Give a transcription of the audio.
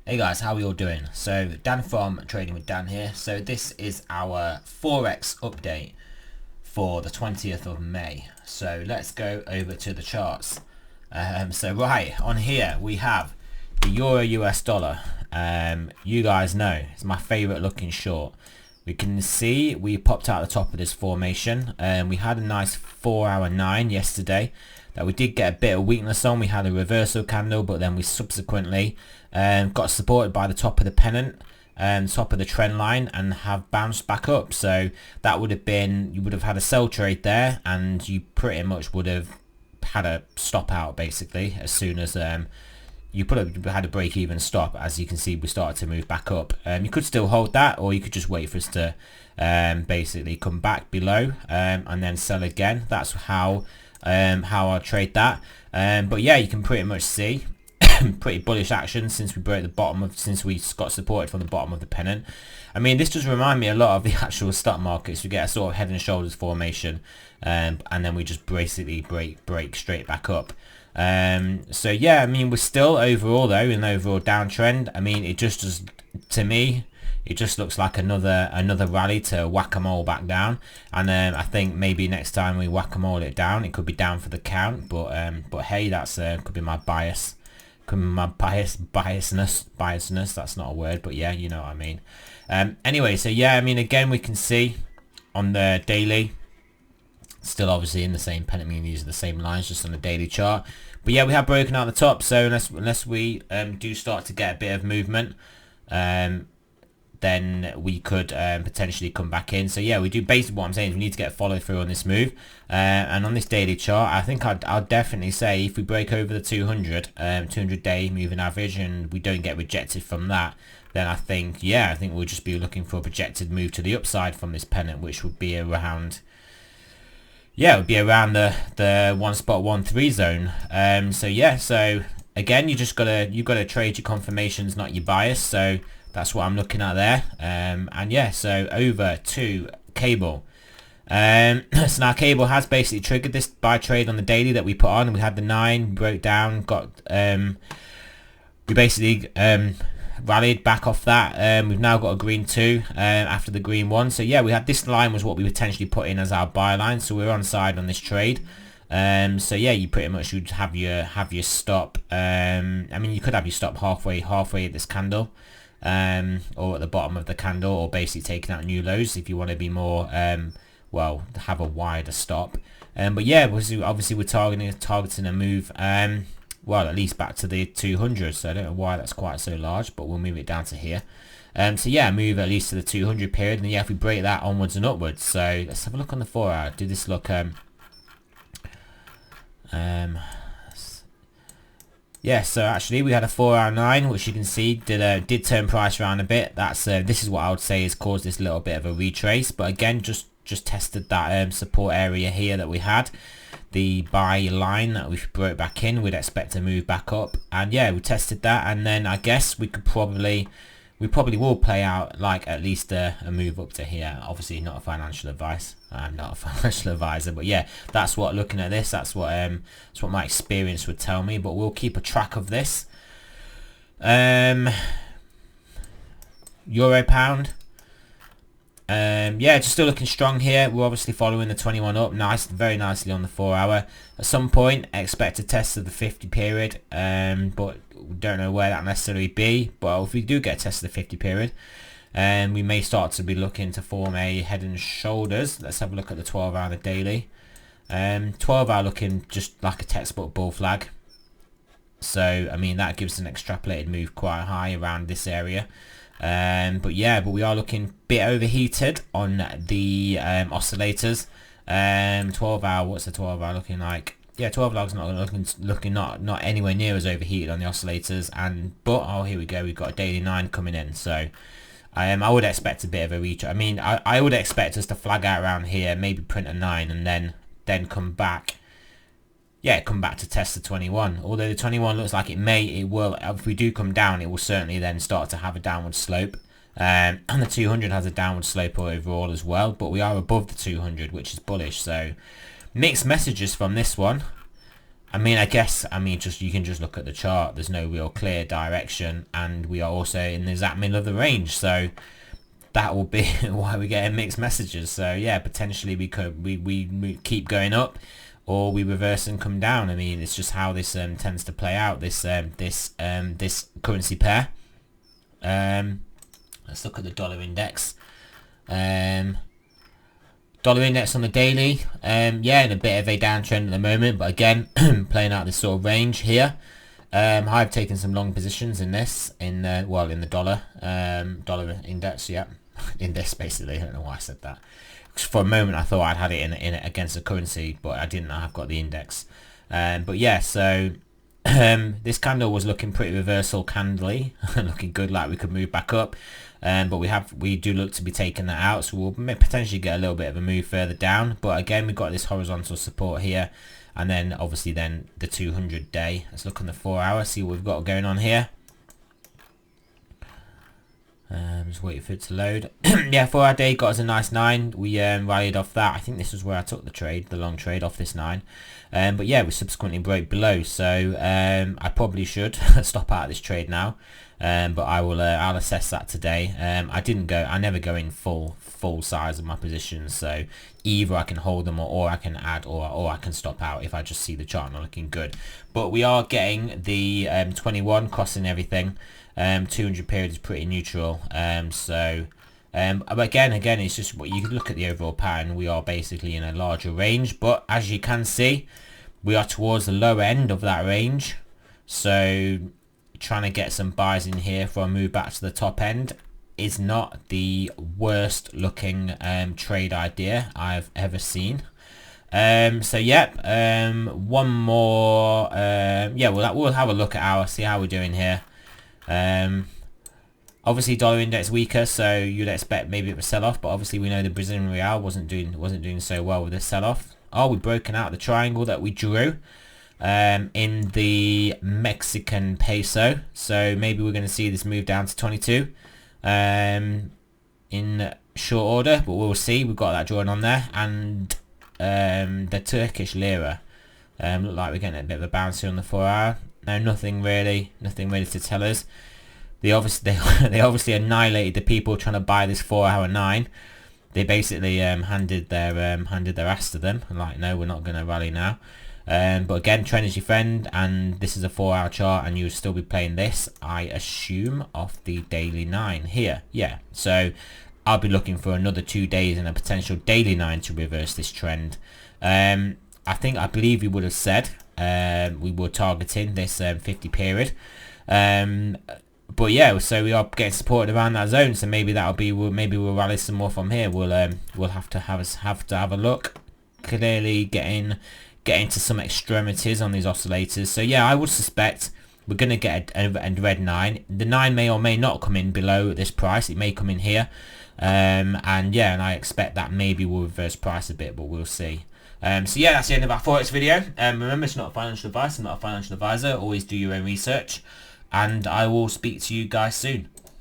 Hey guys, how are we all doing? So Dan from Trading with Dan here. So this is our Forex update for the 20th of May. So let's go over to the charts. So right on here we have the Euro US dollar. You guys know it's my favorite looking short. We can see we popped out the top of this formation. We had a nice 4-hour 9 yesterday that we did get a bit of weakness on. We had a reversal candle, but then we subsequently got supported by the top of the pennant and top of the trend line and have bounced back up. So that would have been, you would have had a sell trade there, and you pretty much would have had a stop out basically as soon as you had a break even stop. As you can see, we started to move back up. You could still hold that, or you could just wait for us to basically come back below and then sell again. That's how I trade that. But yeah, you can pretty much see pretty bullish action since we broke the bottom of, since we got supported from the bottom of the pennant. I mean, this does remind me a lot of the actual stock markets. We get a sort of head and shoulders formation, and then we just basically break straight back up. So yeah, I mean, we're still overall though in the overall downtrend. I mean, it just does, to me, it just looks like another rally to whack-a-mole back down. And I think maybe next time we whack-a-mole it down, it could be down for the count. But hey, that's could be my bias. Could be my biasness. That's not a word, but yeah, you know what I mean. Anyway, so yeah, I mean, again, we can see on the daily, still obviously in the same pennant. I mean, these are the same lines, just on the daily chart. But yeah, we have broken out the top. So unless we do start to get a bit of movement, then we could potentially come back in. So yeah, we do. Basically what I'm saying is we need to get a follow through on this move, and on this daily chart, I think I'll definitely say if we break over the 200 day moving average and we don't get rejected from that, then I think we'll just be looking for a projected move to the upside from this pennant, which would be around, yeah, it would be around the 1.13 zone. So yeah, so again, you gotta trade your confirmations, not your bias. So that's what I'm looking at there. And yeah, so over to cable. So now cable has basically triggered this buy trade on the daily that we put on. We had the 9, broke down, got we basically rallied back off that. We've now got a green 2 after the green 1. So yeah, we had this line was what we potentially put in as our buy line. So we're on side on this trade. So yeah, you pretty much should have your stop. I mean, you could have your stop halfway at this candle, or at the bottom of the candle, or basically taking out new lows if you want to be more well, have a wider stop. But yeah, obviously we're targeting a move, well, at least back to the 200. So I don't know why that's quite so large, but we'll move it down to here. So yeah, move at least to the 200 period, and yeah, if we break that onwards and upwards. So let's have a look on the 4-hour. Do this look yeah, so actually we had a 4-hour 9, which you can see did turn price around a bit. That's this is what I would say has caused this little bit of a retrace. But again, just tested that support area here that we had, the buy line that we broke back in. We'd expect to move back up, and yeah, we tested that, and then I guess we probably will play out like at least a move up to here. Obviously not a financial advice. I'm not a financial advisor, but yeah, that's what, looking at this, that's what my experience would tell me. But we'll keep a track of this. Euro pound. Yeah, just still looking strong here. We're obviously following the 21 up, very nicely on the 4-hour. At some point, expect a test of the 50 period, but we don't know where that necessarily be. But if we do get a test of the 50 period, we may start to be looking to form a head and shoulders. Let's have a look at the 12-hour and the daily. 12-hour looking just like a textbook bull flag. So I mean, that gives an extrapolated move quite high around this area. But yeah, but we are looking a bit overheated on the oscillators. 12-hour, what's the 12-hour looking like? Yeah, 12-hour's not looking not anywhere near as overheated on the oscillators. But oh, here we go, we've got a daily 9 coming in. So I would expect a bit of a reach. I mean, I would expect us to flag out around here, maybe print a 9, and then come back. Yeah, come back to test the 21. Although the 21 looks like it will, if we do come down, it will certainly then start to have a downward slope. And the 200 has a downward slope overall as well, but we are above the 200, which is bullish. So mixed messages from this one. I mean, just you can just look at the chart. There's no real clear direction, and we are also in the exact middle of the range. So that will be why we're getting mixed messages. So yeah, potentially we keep going up, or we reverse and come down. I mean, it's just how this tends to play out. This currency pair. Let's look at the dollar index. Dollar index on the daily, yeah, in a bit of a downtrend at the moment, but again, playing out this sort of range here. I've taken some long positions in this, in the dollar index, yeah, in this basically. I don't know why I said that. For a moment, I thought I'd had it in against the currency, but I didn't. I've got the index. But yeah, so this candle was looking pretty reversal candly, looking good, like we could move back up. But we do look to be taking that out, so we'll potentially get a little bit of a move further down. But again, we've got this horizontal support here, and then obviously then the 200 day. Let's look on the 4 hour, see what we've got going on here. Just waiting for it to load. Yeah, 4 hour day got us a nice 9. We rallied off that. I think this was where I took the trade, the long trade off this 9. But yeah, we subsequently broke below, so I probably should stop out this trade now. But I'll assess that today. I never go in full size of my positions, so either I can hold them or I can add or I can stop out if I just see the chart not looking good. But we are getting the 21 crossing everything. 200 period is pretty neutral. But again, it's just what you look at the overall pattern. We are basically in a larger range, but as you can see, we are towards the lower end of that range. So trying to get some buys in here for a move back to the top end is not the worst looking trade idea I've ever seen. So yeah, one more. Yeah, we'll have a look at see how we're doing here. Obviously dollar index weaker, so you'd expect maybe a sell-off, but obviously we know the Brazilian real wasn't doing so well with this sell-off. Oh, we've broken out the triangle that we drew in the Mexican peso, so maybe we're going to see this move down to 22 in short order, but we'll see. We've got that drawn on there, and the Turkish lira look like we're getting a bit of a bounce here on the 4 hour. No, nothing really to tell us. They obviously annihilated the people trying to buy this 4 hour 9. They basically handed their ass to them. Like, no, we're not going to rally now. But again, trend is your friend, and this is a 4 hour chart, and you'll still be playing this, I assume, off the daily 9 here. Yeah, so I'll be looking for another 2 days and a potential daily 9 to reverse this trend. I believe we would have said we were targeting this 50 period. But yeah, so we are getting supported around that zone, so maybe that'll be, maybe we'll rally some more from here. We'll have to have a look. Clearly getting to some extremities on these oscillators. So yeah, I would suspect we're going to get a red 9. The 9 may or may not come in below this price. It may come in here. And yeah, and I expect that maybe will reverse price a bit, but we'll see. So yeah, that's the end of our Forex video. Remember, it's not financial advice. I'm not a financial advisor. Always do your own research. And I will speak to you guys soon.